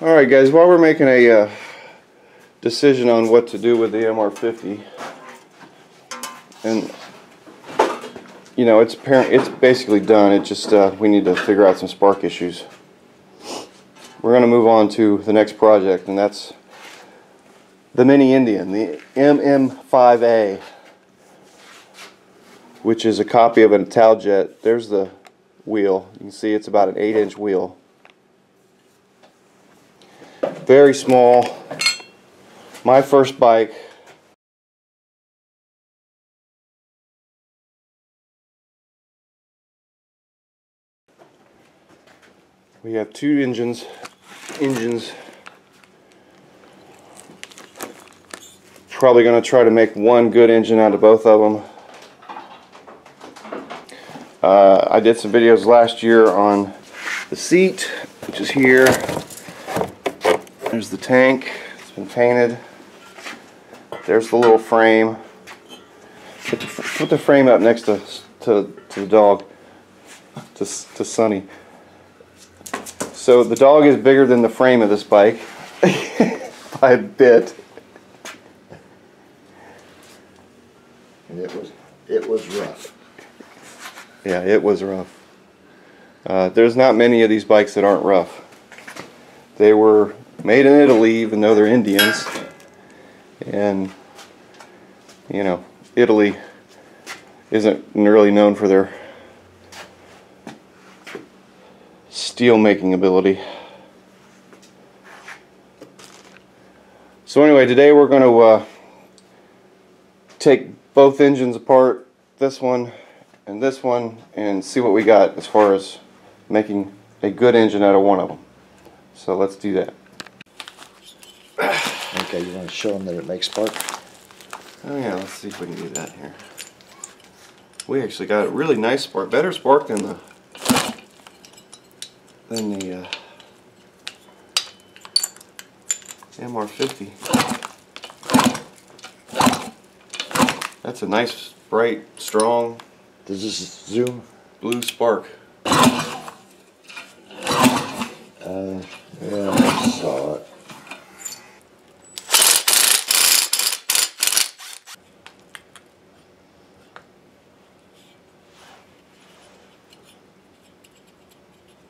Alright guys, while we're making a decision on what to do with the MR50, and you know, it's basically done. It just we need to figure out some spark issues. We're going to move on to the next project, and that's the Mini Indian, the MM5A, which is a copy of an Italjet. There's the wheel. You can see it's about an 8-inch wheel. Very small. My first bike. We have two engines. Probably going to try to make one good engine out of both of them. I did some videos last year on the seat, which is here. There's the tank. It's been painted. There's the little frame. Put the frame up next to the dog, to Sonny. So the dog is bigger than the frame of this bike by a bit. And it was rough. Yeah, it was rough. There's not many of these bikes that aren't rough. They were made in Italy, even though they're Indians. And, you know, Italy isn't really known for their steel making ability. So anyway, today we're going to take both engines apart, this one and see what we got as far as making a good engine out of one of them. So let's do that. Okay, you want to show them that it makes spark? Oh yeah, let's see if we can do that here. We actually got a really nice spark, better spark than the MR50. That's a nice, bright, strong. Does this zoom? Blue spark. Yeah, I saw it.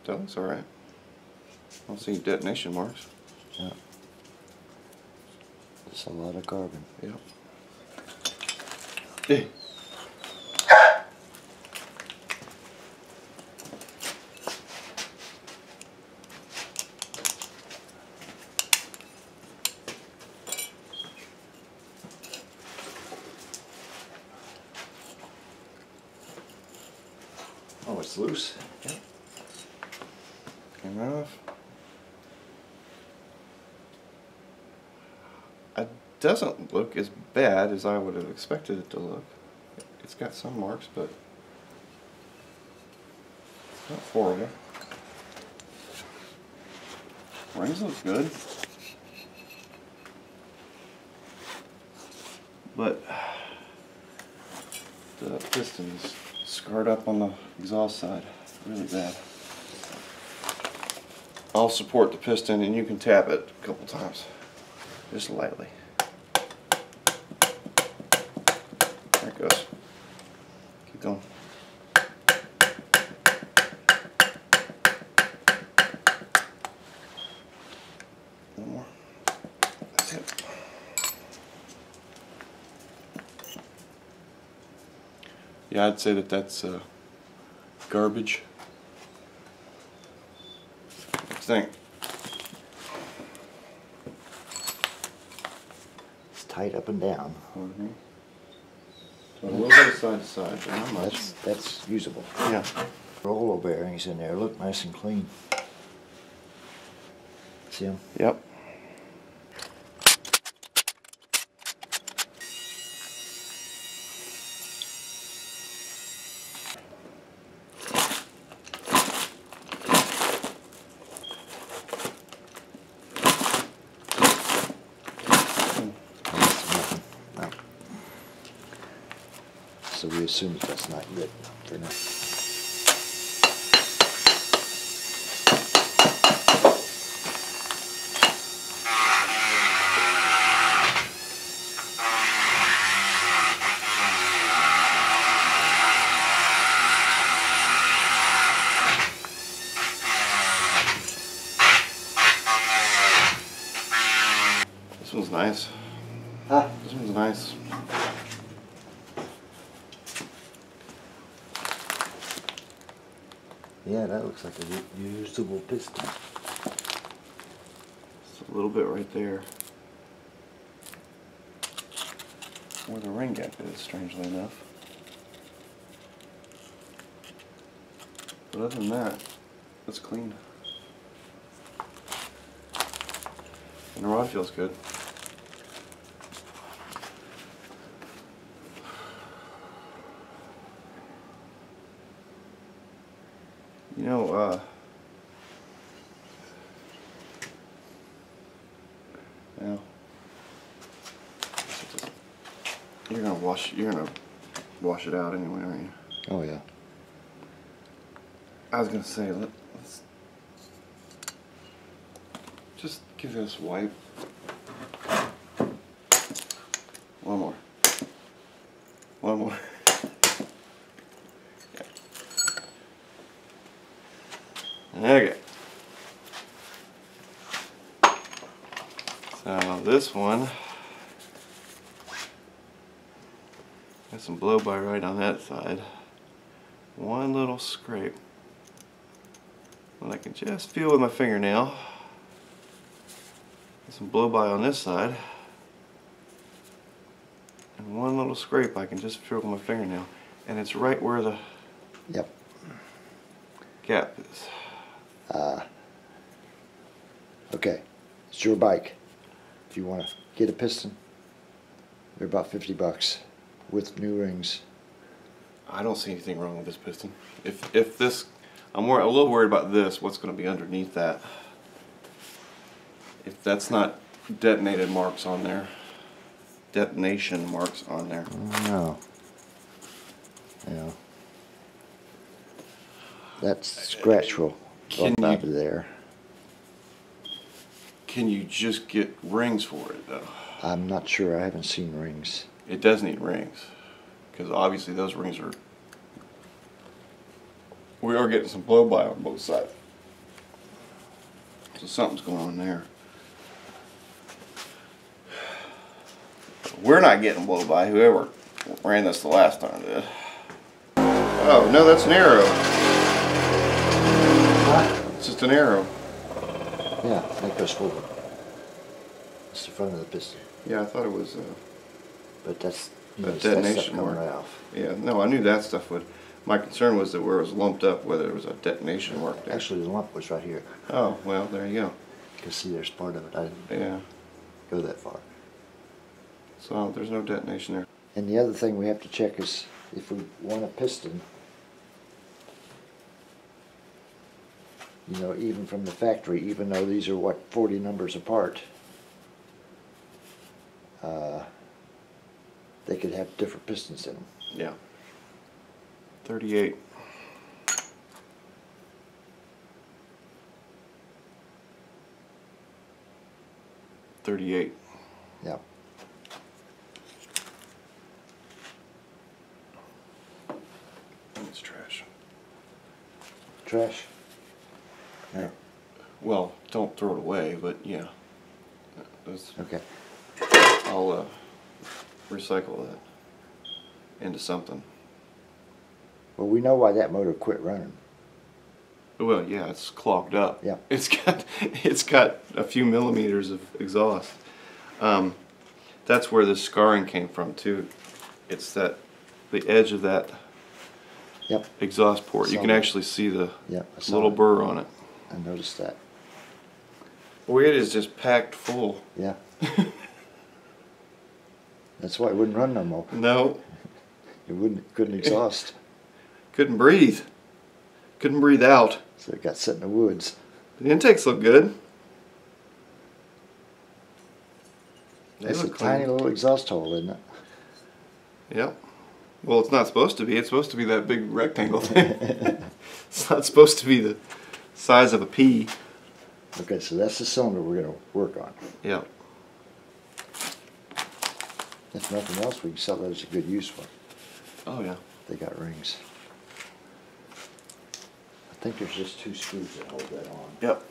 That looks alright. I don't see any detonation marks. Yeah. It's a lot of carbon. Yep. Hey. Oh, it's loose. Yep. Came off. It doesn't look as bad as I would have expected it to look. It's got some marks, but it's not horrible. Rings look good, but the piston is scarred up on the exhaust side really bad. I'll support the piston and you can tap it a couple times, just lightly. There it goes. Keep going. One more. That's it. Yeah, I'd say that's garbage. What do you think? It's tight up and down. Mm-hmm. So a little bit of side to side, but not much. That's usable. Yeah. Rollo bearings in there look nice and clean. See them? Yep. So we assume that's not good for now. This one's nice. Huh? This one's nice. Yeah, that looks like a usable piston. It's a little bit right there. Where the ring gap is, strangely enough. But other than that, it's clean. And the rod feels good. You know, now you're gonna wash it out anyway, aren't you? Oh yeah. I was gonna say let's just give this a wipe. One more. One more. Okay. So this one got some blow by right on that side. One little scrape. And I can just feel with my fingernail. Got some blow by on this side. And one little scrape I can just feel with my fingernail. And it's right where the Yep. gap is. Okay, it's your bike. If you want to get a piston, they're about $50 with new rings. I don't see anything wrong with this piston. If this, I'm a little worried about this, what's going to be underneath that. If that's not detonated marks on there. Detonation marks on there. No. Yeah. That scratch will go Can out you- of there. Can you just get rings for it though? I'm not sure. I haven't seen rings. It does need rings. Because obviously those rings are, we are getting some blow by on both sides. So something's going on there. We're not getting blow by, whoever ran this the last time did. Oh, no, that's an arrow. It's just an arrow. Yeah, that goes forward. It's the front of the piston. Yeah, I thought it was But that's, you a know, it's that stuff detonation coming mark. off. Yeah, no, I knew that stuff would. My concern was that where it was lumped up, whether it was a detonation mark there. Actually, the lump was right here. Oh, well, there you go. You can see there's part of it. I didn't Yeah. go that far. So there's no detonation there. And the other thing we have to check is if we want a piston, you know, even from the factory, even though these are, what, 40 numbers apart, they could have different pistons in them. Yeah. 38. Yeah. It's trash. Trash? Yeah. Well, don't throw it away, but yeah. Okay. I'll recycle that into something. Well, we know why that motor quit running. Well, yeah, it's clogged up. Yeah. It's got a few millimeters of exhaust. That's where the scarring came from too. It's the edge of that Yep. exhaust port. You Saw can that. actually see the Yeah, I saw little it. burr on it. I noticed that. Boy, it is just packed full. Yeah. That's why it wouldn't run no more. No, It couldn't exhaust. couldn't breathe. Couldn't breathe out. So it got set in the woods. The intakes look good. They It's a look clean. tiny little exhaust hole, isn't it? Yep. Well, it's not supposed to be. It's supposed to be that big rectangle thing. It's not supposed to be the size of a pea. Okay, so that's the cylinder we're going to work on. Yep. If nothing else, we can sell that as a good use one. Oh, yeah. They got rings. I think there's just 2 screws that hold that on. Yep.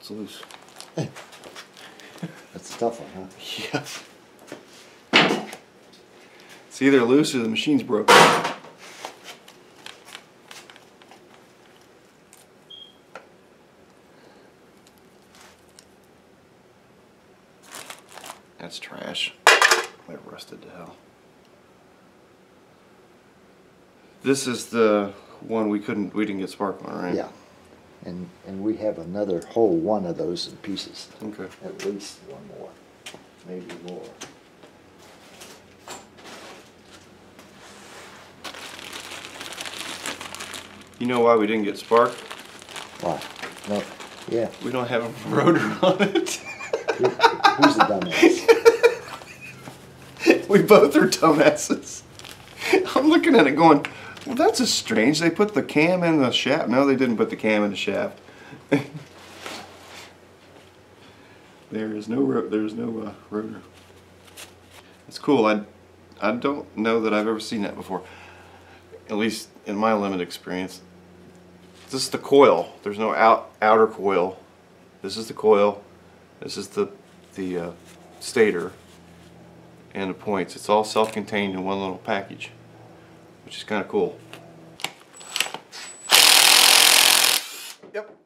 It's loose. That's a tough one, huh? Yeah. It's either loose or the machine's broken. That's trash. Might have rusted to hell. This is the one we didn't get spark on, right? Yeah. And we have another whole one of those in pieces. Okay. At least one more. Maybe more. You know why we didn't get spark? Why? No. Yeah. We don't have a rotor on it. Who's the dumbass? We both are dumbasses. I'm looking at it going, well, that's just strange. They put the cam in the shaft. No, they didn't put the cam in the shaft. There's no rotor. It's cool. I don't know that I've ever seen that before. At least in my limited experience. This is the coil. There's no outer coil. This is the coil. This is the stator and the points. It's all self-contained in one little package, which is kind of cool. Yep.